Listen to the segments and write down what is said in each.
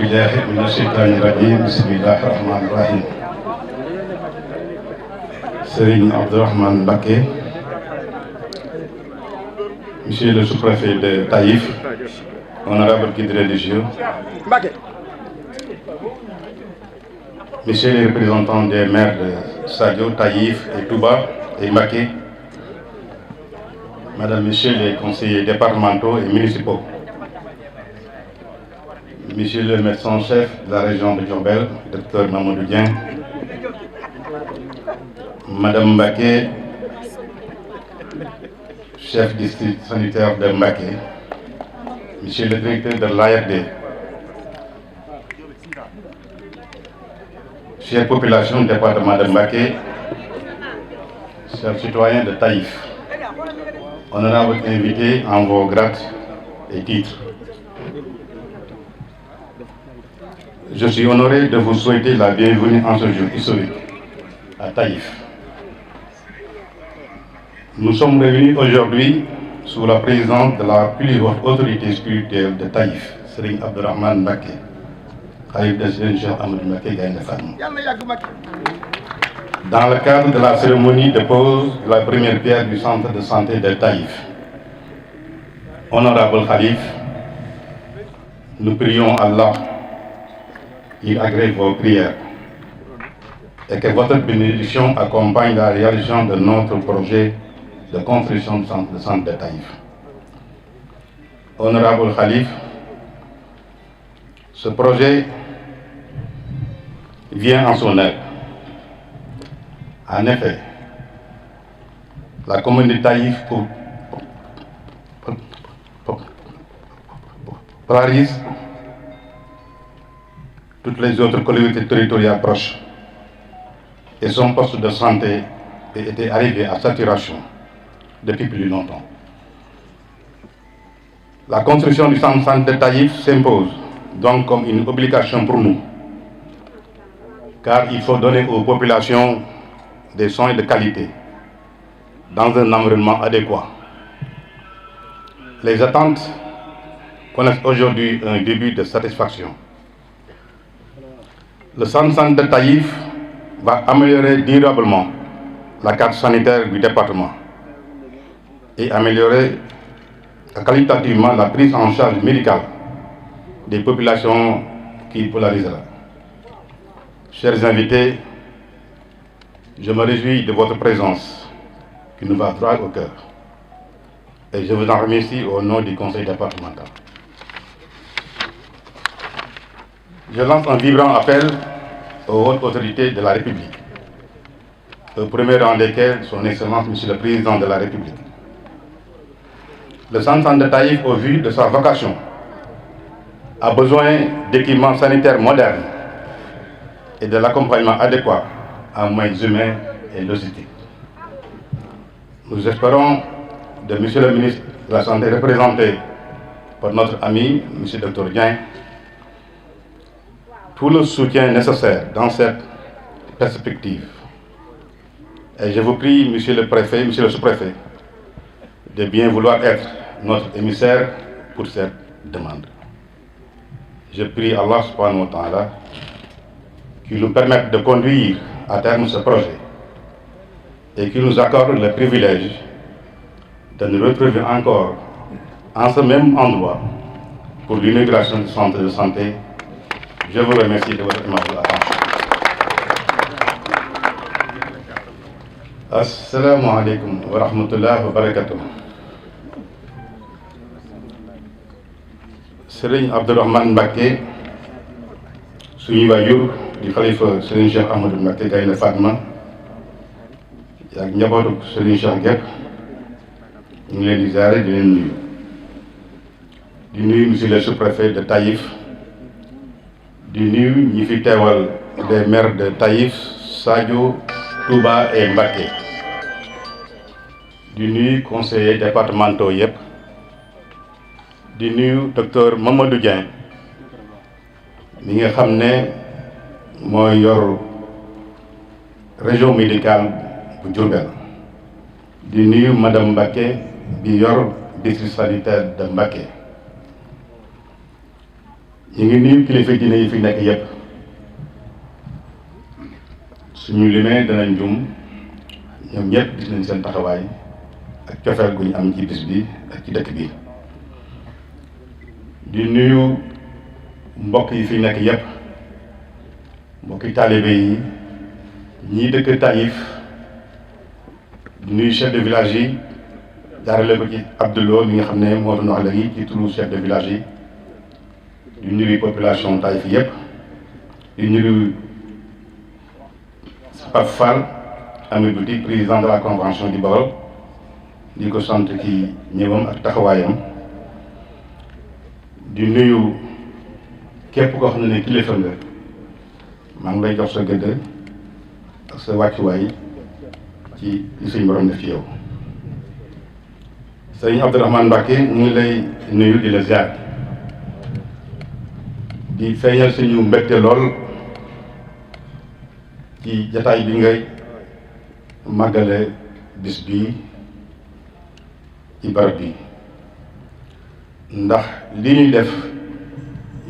بالله من الشيطان الرجيم بسم الله الرحمن الرحيم. Serigne Abdourahmane Mbacké, Monsieur le sous-préfet de Taïf, honorable guide religieux, Messieurs les représentants des maires de Sadio, Taïf et Touba et Mbacké, Madame, Messieurs les conseillers départementaux et municipaux, Monsieur le médecin-chef de la région de Diourbel, Dr Mamadou Dieng, Madame Mbacké, chef district sanitaire de Mbacké, Monsieur le directeur de l'ARD, chère population du département de Mbacké, chers citoyens de Taïf, honorables invités en vos grades et titres, je suis honoré de vous souhaiter la bienvenue en ce jour historique à Taïf. Nous sommes réunis aujourd'hui sous la présidence de la plus haute autorité spirituelle de Taïf, Serigne Abdourahmane Mbacké, khalife de Serigne Cheikh Ahmadou Mbacké Gaïndé Fatma. Dans le cadre de la cérémonie de pose de la première pierre du centre de santé de Taïf, honorable khalife, nous prions Allah qu'il agrée vos prières et que votre bénédiction accompagne la réalisation de notre projet de construction du centre de santé de Taïf. Honorable khalife, ce projet vient en son aide. En effet, la commune de Taïf polarise toutes les autres collectivités territoriales proches et son poste de santé était arrivé à saturation depuis plus longtemps. La construction du centre de santé de Taïf s'impose donc comme une obligation pour nous, car il faut donner aux populations des soins de qualité dans un environnement adéquat. Les attentes connaissent aujourd'hui un début de satisfaction. Le centre de santé de Taïf va améliorer durablement la carte sanitaire du département et améliorer qualitativement la prise en charge médicale des populations qui polarisera. Chers invités, je me réjouis de votre présence qui nous va droit au cœur et je vous en remercie au nom du conseil départemental. Je lance un vibrant appel aux hautes autorités de la République, au premier rang desquelles son Excellence Monsieur le Président de la République. Le centre de Taïf, au vu de sa vocation, a besoin d'équipements sanitaires modernes et de l'accompagnement adéquat en moyens humains et logistiques. Nous espérons de Monsieur le ministre de la Santé, représenté par notre ami Monsieur le Dr Dieng, tout le soutien nécessaire dans cette perspective. Et je vous prie, Monsieur le Préfet, Monsieur le Sous-Préfet, de bien vouloir être notre émissaire pour cette demande. Je prie Allah subhanahu wa ta'ala qu'il nous permette de conduire à terme ce projet et qu'il nous accorde le privilège de nous retrouver encore en ce même endroit pour l'inauguration du centre de santé. Je vous remercie de votre aimable attention. Assalamu alaikum wa rahmatullahi wa barakatuh. Serigne Abdourahmane Mbacké, suñu waajur di xalifa Serigne Cheikh Ahmadou Mbacké Gaïndé Fatma ak njabootu Serigne Cheikh gépp ñu ngi leen di ziare di leen nuyu. Di nuyu monsieur le sous-préfet de Taïf, di nuyu ñi fi teewal des maires de Taïf, Sadio, Touba et Mbacké, di nuyu conseillers départementaux yëpp, di nuyu docteur Mamadou Dieng mi nga xam ne mooy yor région médicale bu Diourbel, di nuyu madame Mbacké bi yor district sanitaire de Mbacké. ñu ngi nuyu kilifa diine yi fi nekk yépp suñu limee danañ jum ñoom ñëpp gis nañ seen taxawaay ak cofeel gu ñu am ci bis bi ak ci dëkk bi di nuyu mbokk yi fi nekk yépp mbokki taalibe yi ñii dëkk Taïf di nuyu chef de village yi jaarale ko ci Abdoulo mi nga xam ne moo doon wax léegi ci turu chef de village yi di nuyu population Taïf yépp di nuyu Pape Fall Amidou Di président de la convention du Baol di ko sant ci ñëwam ak taxawaayam di nuyu képp koo xam ne kilifa nga maa ngi lay jox sa gëdd ak sa wàccuwaay ci li suñ borom def ci yow. sëñ Abdourahmane Mbacké ñu ngi lay nuyu di la ziar di feeñal suñu mbégte lool ci jataay bi ngay màggale bis bi ci barab bi ndax li ñuy def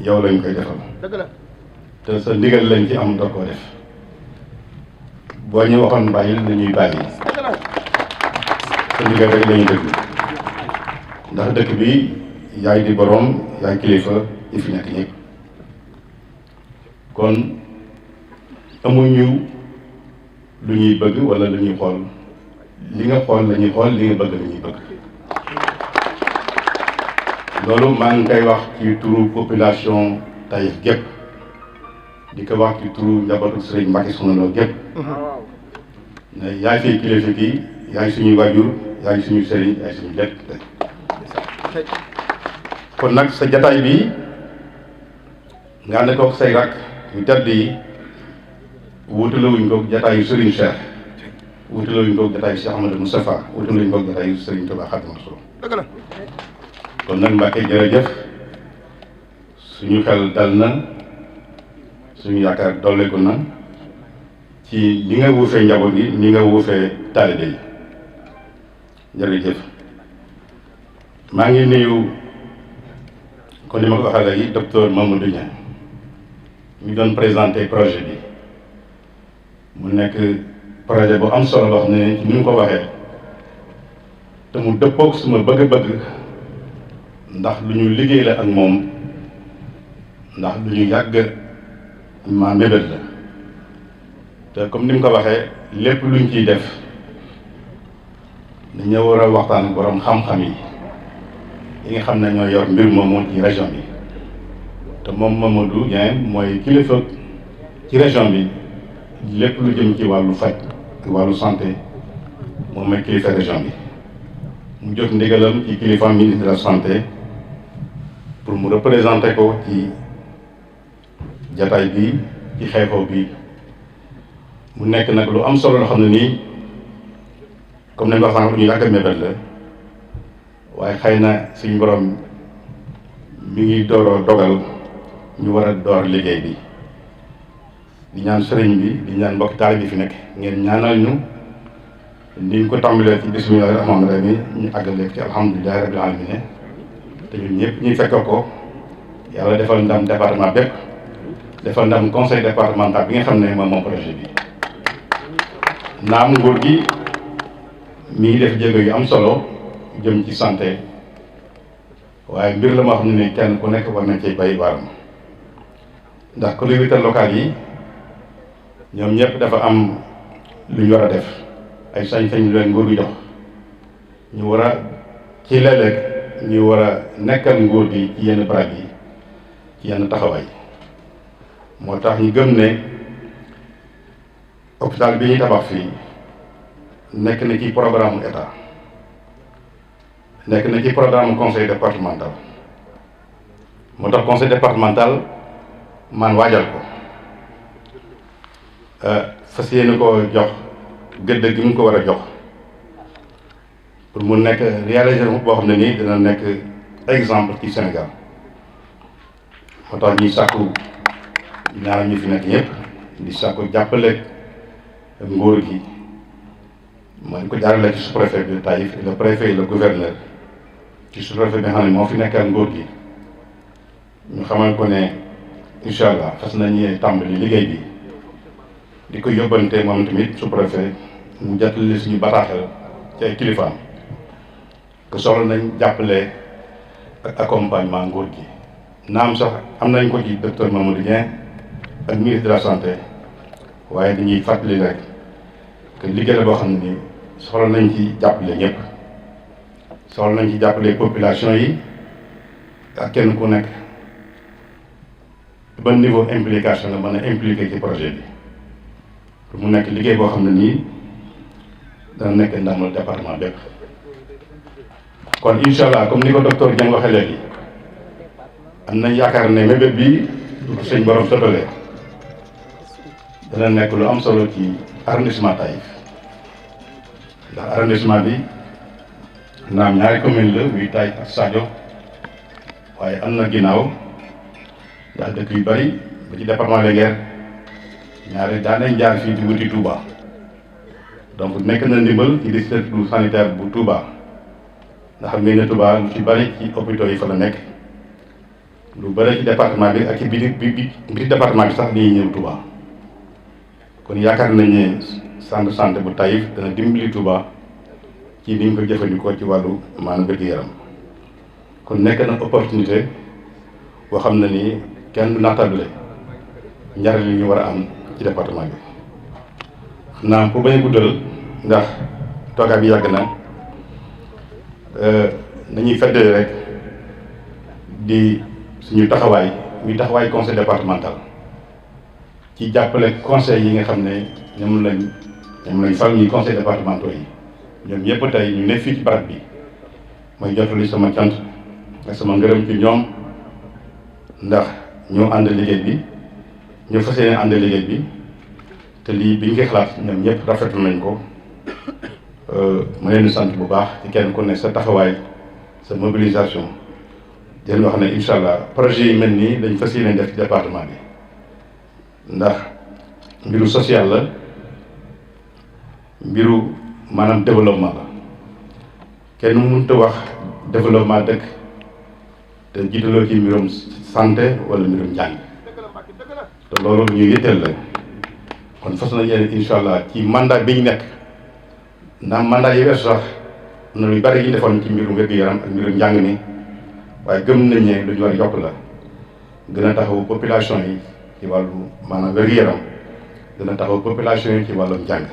yow lañ koy defal te sa ndigal lañ ci am door koo def boo ñu waxoon bàyyil nañuy bàyyi sa ndigal rek lañuy dëgg ndax dëkk bi yaay di boroom yaay kilifa yi fi nekk ñëpp kon amuñu lu ñuy bëgg wala lu ñuy xool li nga xool la ñuy xool li nga bëgg la ñuy bëgg loolu maa ngi koy wax ci turu population Taïf gépp di ko wax ci turu njabootu Sëriñ Mbacké Soxna Lo gépp ne yaay fi kilifa gi yaay suñuy waajur yaay suñu sëriñ yaay suñu lépp kon nag sa jataay bi nga ànd ko say rak yu tedd yi wutalewuñ ko jataayu Serigne Cheikh wutalewuñ ko jataayu Cheikh Ahmadou Moustapha wutalewuñ ko jataayu Serigne Touba Khadimou Rassoul kon nag Mbacké jërëjëf suñu xel dal na suñu yaakaar dolleeku na ci ni nga wuufee njaboot gi ni nga wuufee taalibe yi jërëjëf maa ngi nuyu kon ni ma ko waxee léegi docteur Mamadou Niang mi doon présenté projet bi mu nekk projet bu am solo boo xam ne ci ni mu ko waxee te mu dëppoog suma bëgg-bëgg ndax lu ñu liggéey la ak moom ndax lu ñu yàgg ma mébét la te comme ni mu ko waxee lépp luñ ciy def dañoo war a waxtaan ak borom xam-xam yi nga xam ne ñoo yor mbir moomu ci région bi te moom Mamadou Niang mooy kilifa ci région bi lépp lu jëm ci wàllu faj ak wàllu santé moom mooy kilifa région bi mu jot ndigalam ci kilifa ministre de la santé pour mu représenter ko ci jataay bi ci xeexoo bi mu nekk nag lu am solo loo xam ne nii comme ni nga wax lu ñu yàgg mébét la waaye xëy na suñu borom mi ngi dooroo dogal ñu war a door liggéey bi di ñaan sëriñ bi di ñaan mbokk taal bi fi nekk ngeen ñaanal ñu ni ñu ko tàmbalee ci bismillahi rahmaani rahim ñu àggale ci alhamdulillahi rabbil alamin te ñun ñëpp ñuy fekk ko yàlla defal ndam département bépp defal ndam conseil départemental bi nga xam ne moom projet bi naam nguur gi mi ngi def jéego yu am solo jëm ci santé waaye mbir la moo xam ne kenn ku nekk war na cay bay waaram ndax collectivités locales yi ñoom ñëpp dafa am lu ñu war a def ay sañ-sañ lu leen nguur gi jox ñu war a ci léeg-léeg ñu war a nekkal nguur gi ci yenn barab yi ci yenn taxawaay moo tax ñu gëm ne hôpital bi ñuy tabax fii nekk na ci programme état nekk na ci programme conseil départemental moo tax conseil départemental man waajal ko fas yéene ko jox gëdd gi mu ko war a jox pour mu nekk réalisation boo xam ne nii dina nekk exemple ci Sénégal moo tax ñuy sàkku ñaar ñu fi nekk ñëpp di sàkku jàppale nguur gi mooy ko jaarale ci sous-préfet de Taïf le préfet et le gouverneur ci sous-préfet bi nga xam ne moo fi nekkal nguur gi ñu xamal ko ne incha allah fas nañu tàmbali liggéey bi di ko yóbbante moom tamit sous-préfet mu jàppale suñu bataaxal ci ay kilifaam que soxla nañ jàppale ak accompagnement nguur gi. naam sax am nañ ko ci docteur Mamadou Dieng ak ministre de la santé waaye dañuy fàttali rek que liggéey la boo xam ne nii soxla nañ ci jàppale ñëpp soxla nañ ci jàppale population yi ak kenn ku nekk ban niveau implication la mën a impliqué ci projet bi pour mu nekk liggéey boo xam ne nii dana nekk ndamal département bépp. kon incha allah comme ni ko docteur Dieng waxee léegi am nañ yaakaar ne mébét bi du ko sëñ borom sotalee dana nekk lu am solo ci arrondissement Taïf ndax arrondissement bi naam ñaari commune la muy Taïf ak Sadio waaye am na ginnaaw ndax dëkk yu bari ba ci département Linguère ñaari daan nañ jaar fii di wuti Touba donc nekk na ndimbal ci district sanitaire bu Touba ndax xam ngeen ne Touba lu ci bari ci hôpitaux yi fa la nekk lu bari ci département bi ak ci biir département bi sax dañuy ñëw Touba kon yaakaar nañ ne centre santé bu Taïf dana dimbali Touba ci ni ñu ko jëfandikoo ci wàllu maanaam wér-gu-yaram kon nekk na opportunité boo xam ne nii kenn du nattable njariñ li ñu war a am ci département bi. xam naa pour bañ a guddal ndax toogaay bi yàgg na nañuy feddali rek di suñu taxawaay muy taxawaay conseil départemental ci jàppale conseil yi nga xam ne ñoom lañ fal ñuy conseil départementaux yi ñoom ñëpp tey ñu ne fii ci barab bi mooy jotali sama cant ak sama ngërëm ci ñoom ndax ñoo ànd liggéey bi ñoo fas yéene ànd liggéey bi te lii bi ñu koy xalaat ñoom ñëpp rafetlu nañ ko ma leen di sant bu baax ci kenn ku ne sa taxawaay sa mobilisation di leen wax ne incha allah projet yi mel nii dañ fas yéene def ci département bi ndax mbiru social la mbiru maanaam développement la kenn mënut a wax développement dëkk te jiitaloo ci mbirum santé wala mbirum njàng te loolu ñu yitteel la kon fas na yéene incha allah ci mandat bi ñu nekk ndax mandat yi weesu sax am na lu bari yi defoon ci mbirum wér-gu-yaram ak mbirum njàng mi waaye gëm nañ ne lu ñu war a yokk la gën a taxaw population yi ci wàllu maanaam wér-gu-yaram gën a taxaw population yi ci wàllum njàng